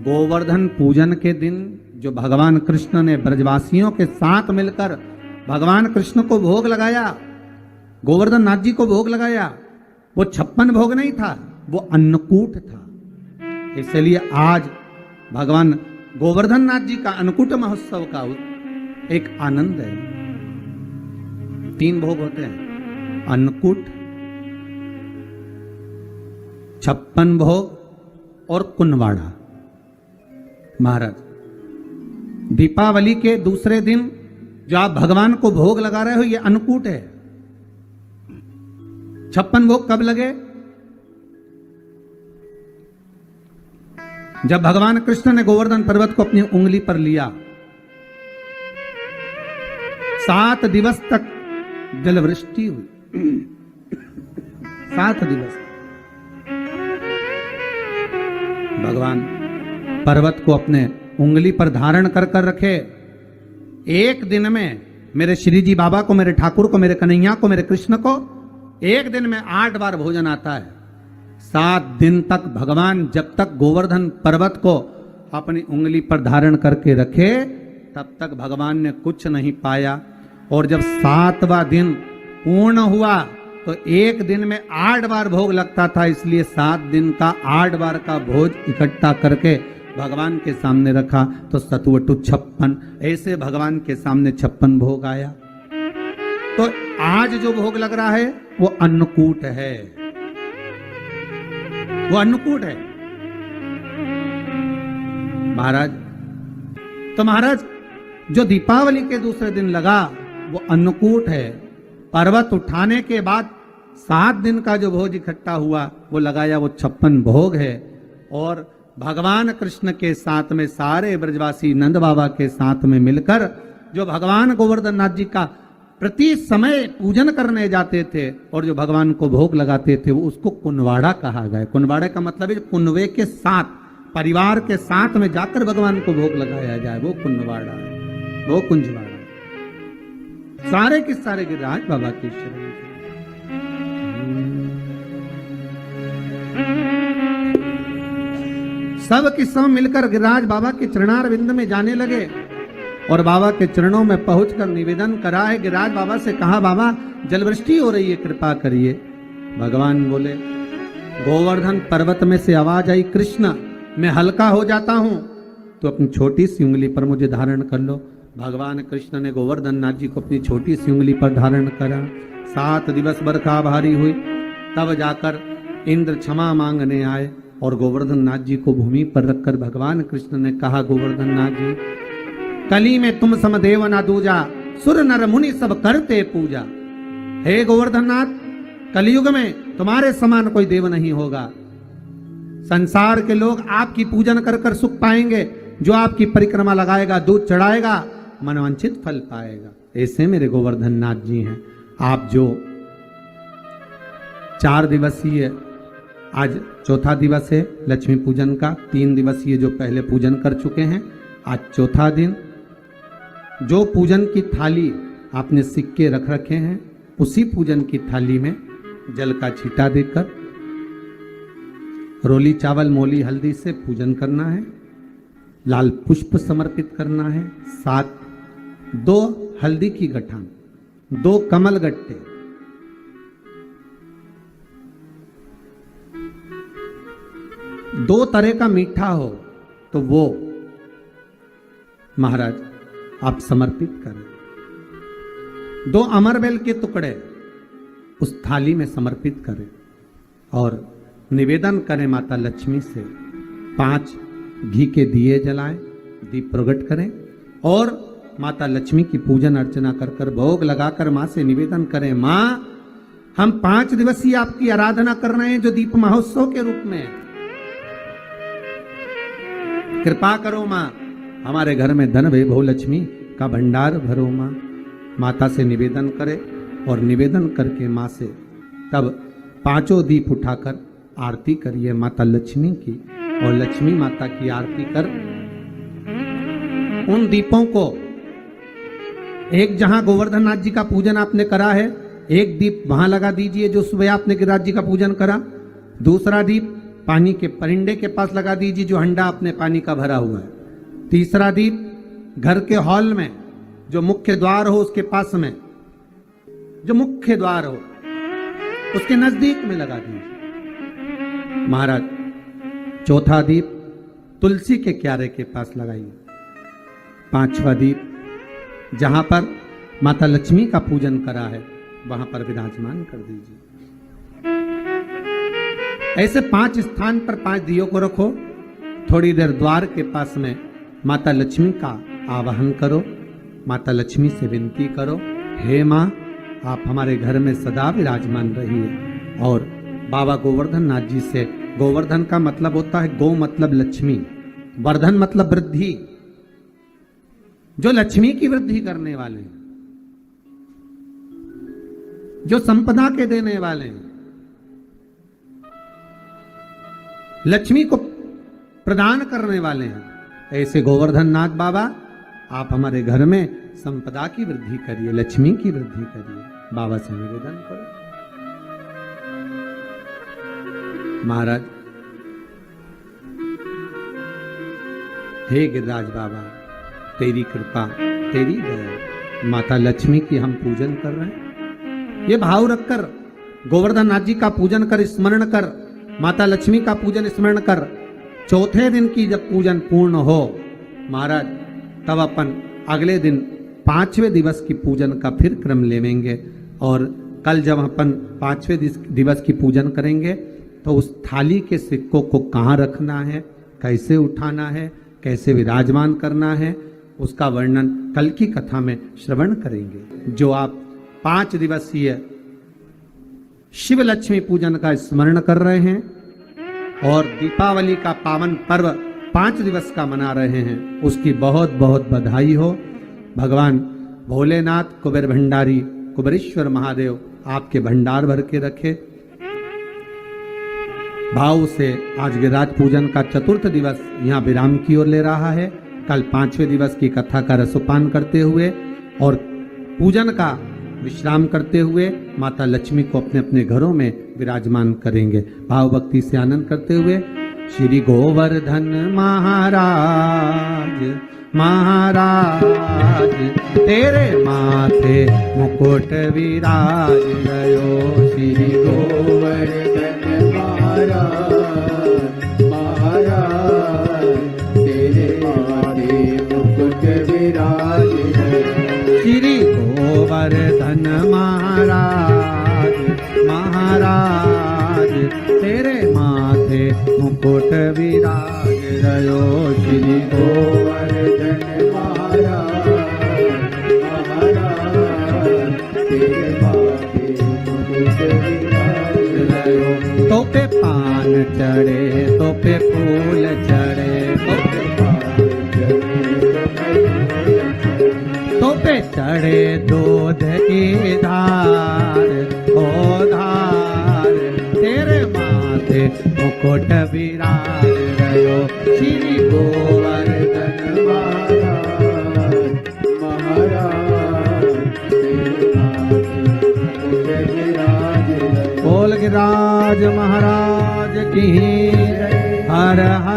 गोवर्धन पूजन के दिन जो भगवान कृष्ण ने ब्रजवासियों के साथ मिलकर भगवान कृष्ण को भोग लगाया, गोवर्धन नाथ जी को भोग लगाया, वो 56 भोग नहीं था, वो अन्नकूट था। इसलिए आज भगवान गोवर्धन नाथ जी का अन्नकूट महोत्सव का एक आनंद है। 3 भोग होते हैं, अन्नकूट, 56 भोग और कुनवाड़ा। महाराज, दीपावली के दूसरे दिन जो आप भगवान को भोग लगा रहे हो, ये अन्नकूट है। 56 भोग कब लगे? जब भगवान कृष्ण ने गोवर्धन पर्वत को अपनी उंगली पर लिया, 7 दिवस तक जलवृष्टि हुई। 7 दिवस भगवान पर्वत को अपने उंगली पर धारण कर कर रखे। एक दिन में मेरे श्री जी बाबा को, मेरे ठाकुर को, मेरे कन्हैया को, मेरे कृष्ण को एक दिन में 8 बार भोजन आता है। 7 दिन तक भगवान जब तक गोवर्धन पर्वत को अपनी उंगली पर धारण करके रखे, तब तक भगवान ने कुछ नहीं पाया। और जब 7वां दिन पूर्ण हुआ तो एक दिन में 8 बार भोग लगता था, इसलिए 7 दिन का 8 बार का भोज इकट्ठा करके भगवान के सामने रखा, तो सतुवटु 56, ऐसे भगवान के सामने 56 भोग आया। तो आज जो भोग लग रहा है वो अन्नकूट है, वो अन्नकूट है महाराज। तो महाराज, जो दीपावली के दूसरे दिन लगा वो अन्नकूट है। पर्वत उठाने के बाद 7 दिन का जो भोज इकट्ठा हुआ वो लगाया, वो 56 भोग है। और भगवान कृष्ण के साथ में सारे ब्रजवासी नंद बाबा के साथ में मिलकर जो भगवान गोवर्धन नाथ जी का प्रति समय पूजन करने जाते थे और जो भगवान को भोग लगाते थे, वो उसको कुनवाड़ा कहा गया। कुनवाड़ा का मतलब है कुनवे के साथ, परिवार के साथ में जाकर भगवान को भोग लगाया जाए, वो कुनवाड़ा है, वो कुंजवाड़ा। सारे के सारे गिरिराज बाबा के शरण। सब के सब मिलकर गिरिराज बाबा के चरणारविंद में जाने लगे और बाबा के चरणों में पहुंचकर निवेदन करा है। गिरिराज बाबा से कहा, बाबा जलवृष्टि हो रही है, कृपा करिए। भगवान बोले, गोवर्धन पर्वत में से आवाज आई, कृष्ण मैं हल्का हो जाता हूं, तो अपनी छोटी सी उंगली पर मुझे धारण कर लो। भगवान कृष्ण ने गोवर्धन नाथ जी को अपनी छोटी सी उंगली पर धारण करा। 7 दिवस बरखा भारी हुई, तब जाकर इंद्र क्षमा मांगने आए और गोवर्धन नाथ जी को भूमि पर रखकर भगवान कृष्ण ने कहा, गोवर्धन नाथ जी, कली में तुम समदेव ना दूजा, सुर नर मुनि सब करते पूजा। हे गोवर्धन नाथ, कलयुग में तुम्हारे समान कोई देव नहीं होगा। संसार के लोग आपकी पूजन कर कर सुख पाएंगे, जो आपकी परिक्रमा लगाएगा, दूध चढ़ाएगा, मनवांछित फल पाएगा। ऐसे मेरे गोवर्धन नाथ जी हैं। आप जो 4 दिवसीय, आज 4था दिवस है लक्ष्मी पूजन का, 3 दिवसीय जो पहले पूजन कर चुके हैं, आज 4था दिन। जो पूजन की थाली आपने सिक्के रख रखे हैं, उसी पूजन की थाली में जल का छींटा देकर रोली चावल मोली हल्दी से पूजन करना है, लाल पुष्प समर्पित करना है, साथ 2 हल्दी की गठान, 2 कमल गट्टे, 2 तरह का मीठा हो तो वो महाराज आप समर्पित करें। 2 अमरबेल के टुकड़े उस थाली में समर्पित करें और निवेदन करें माता लक्ष्मी से। 5 घी के दिए जलाएं, दीप प्रकट करें और माता लक्ष्मी की पूजन अर्चना कर कर भोग लगाकर मां से निवेदन करें, मां हम 5 दिवसीय आपकी आराधना कर रहे हैं जो दीप महोत्सव के रूप में। कृपा करो मां, हमारे घर में धन वैभव लक्ष्मी का भंडार भरो मां। माता से निवेदन करे और निवेदन करके मां से तब 5 दीप उठाकर आरती करिए माता लक्ष्मी की और लक्ष्मी माता की आरती कर उन दीपों को, एक जहां गोवर्धन नाथ जी का पूजन आपने करा है, एक दीप वहां लगा दीजिए जो सुबह आपने गिरिराज जी का पूजन करा। दूसरा दीप पानी के परिंदे के पास लगा दीजिए जो हंडा अपने पानी का भरा हुआ है। तीसरा दीप घर के हॉल में जो मुख्य द्वार हो उसके पास में, जो मुख्य द्वार हो उसके नजदीक में लगा दीजिए महाराज। चौथा दीप तुलसी के क्यारे के पास लगाइए। पांचवा दीप जहां पर माता लक्ष्मी का पूजन करा है वहां पर विराजमान कर दीजिए। ऐसे 5 स्थान पर 5 दियों को रखो। थोड़ी देर द्वार के पास में माता लक्ष्मी का आवाहन करो, माता लक्ष्मी से विनती करो, हे माँ आप हमारे घर में सदा विराजमान रहिए। और बाबा गोवर्धन नाथ जी से, गोवर्धन का मतलब होता है गौ मतलब लक्ष्मी, वर्धन मतलब वृद्धि, जो लक्ष्मी की वृद्धि करने वाले हैं, जो संपदा के देने वाले हैं, लक्ष्मी को प्रदान करने वाले हैं, ऐसे गोवर्धन नाथ बाबा आप हमारे घर में संपदा की वृद्धि करिए, लक्ष्मी की वृद्धि करिए। बाबा से निवेदन करो। महाराज हे गिरिराज बाबा तेरी कृपा तेरी दया, माता लक्ष्मी की हम पूजन कर रहे हैं। ये भाव रखकर गोवर्धन नाथ जी का पूजन कर, स्मरण कर, माता लक्ष्मी का पूजन स्मरण कर। चौथे दिन की जब पूजन पूर्ण हो महाराज तब अपन अगले दिन 5वें दिवस की पूजन का फिर क्रम लेवेंगे। और कल जब अपन 5वें दिवस की पूजन करेंगे तो उस थाली के सिक्कों को कहाँ रखना है, कैसे उठाना है, कैसे विराजमान करना है, उसका वर्णन कल की कथा में श्रवण करेंगे। जो आप 5 दिवसीय शिव लक्ष्मी पूजन का स्मरण कर रहे हैं और दीपावली का पावन पर्व 5 दिवस का मना रहे हैं, उसकी बहुत बहुत बधाई हो। भगवान भोलेनाथ कुबेर भंडारी कुबेरेश्वर महादेव आपके भंडार भर के रखे। भाव से आज गिरिराज पूजन का 4th दिवस यहाँ विराम की ओर ले रहा है। कल 5वें दिवस की कथा का रसोपान करते हुए और पूजन का विश्राम करते हुए माता लक्ष्मी को अपने अपने घरों में विराजमान करेंगे। भाव भक्ति से आनंद करते हुए श्री गोवर्धन महाराज महाराज तेरे माथे मुकुट विराज गयो। श्री गोवर्धन महाराज महाराज तेरे माथे मुकुट विराज गयो। श्री गोवर्धन महाराज महाराज तेरे माथे मुकुट विराज गयो। श्री गोवर्धन महाराज महाराज तेरे माथे मुकुट विराज गयो। तो पे पान चढ़े तो पे फूल चढ़े, तो पे चढ़े दूध की धार ओ धार तेरे माथे मुकुट विराज गयो। श्री गोवर्धन महाराज महाराज तेरे माथे मुकुट विराज गयो। बोल गिरिराज महाराज की हर हर